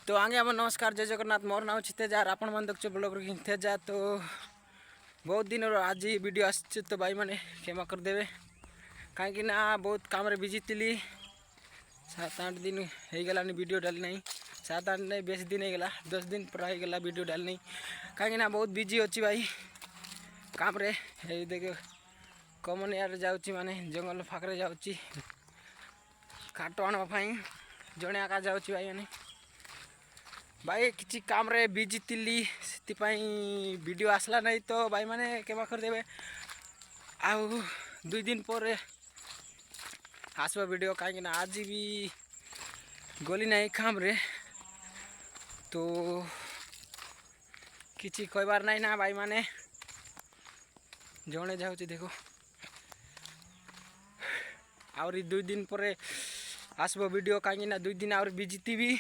तो आगे हम नमस्कार जय जगन्नाथ मोर नाम तेजा आपण मन देखो ब्लॉग तेजा। तो बहुत दिन आज वीडियो आस तो भाई मैंने क्षमा कर देवे कहीं बहुत काम रे बिजी थी। 7-8 दिन हो गला वीडियो डाली नहीं 7-8 नहीं 20 दिन हो गला 10 दिन पर हो गला वीडियो डाली नहीं कहीं बहुत बिजी अच्छी भाई काम रे। देख कमन यार जाऊँगी माने जंगल फाकरे जाऊँगी काट आना जड़े आका जाऊँगी भाई मैंने भाई किसी काम रे बिजी थी से वीडियो आसला नहीं तो भाई मैंने क्षमा कर देवे। आउ 2 दिन पर आसवा वीडियो कहीं आज भी गली नहीं काम रे तो किसी कहबार नहीं ना भाई मैंने जड़े जाऊँगी देखो आउरी 2 दिन पर आसब वीडियो कहीं 2 दिन आउरी बिजी थी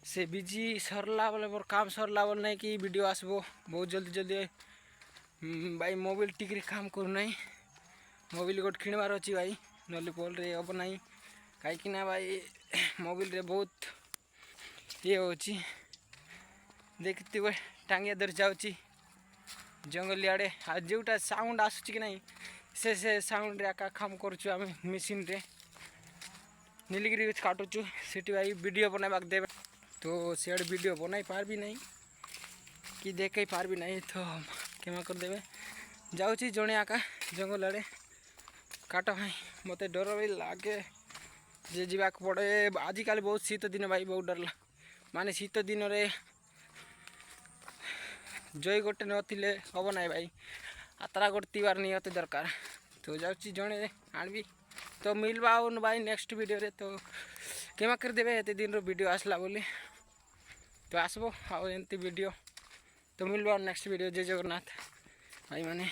से बिजी सरला बोले मोर काम सरला बोले नहीं कि वीडियो आसबो बहुत जल्दी जल्दी भाई मोबाइल टिकरी काम करू नहीं मोबाइल गोटे किणवार अच्छी भाई नली पोल रे हम नहीं कहीं भाई मोबाइल रे बहुत ये होची देखते हुए टांगिया धर जाऊँगी जंगल आड़े आज जोटा साउंड आसूँ कि नहीं से साउंड रे आका काम करुचु आम मेसीन रे नीलगिरी काटुचु सीटी भाई वीडियो बनाइबाक देवे तो सियाड़े वीडियो बनाई पारबी नहीं कि देख पारबी नहीं तो क्षमा कर देवे। जाऊँगी जड़े आका जंगल आड़े काट भाई मत डर भी लगे जे जीवाक पड़े आजिकल बहुत शीत दिन भाई बहुत डर माने शीत दिन रे जय गोटे नथिले हम ना भाई आतरा गोटे तीवार निहत दरकार तो जाऊँगी जड़े आनबी तो मिलवा भाई नेक्स्ट वीडियो रे तो क्षमा कर देवे एत दिन वीडियो आसला बोली तो आसबो आउ एमती वीडियो तो मिलवा नेक्स्ट वीडियो जय जगन्नाथ भाई माने।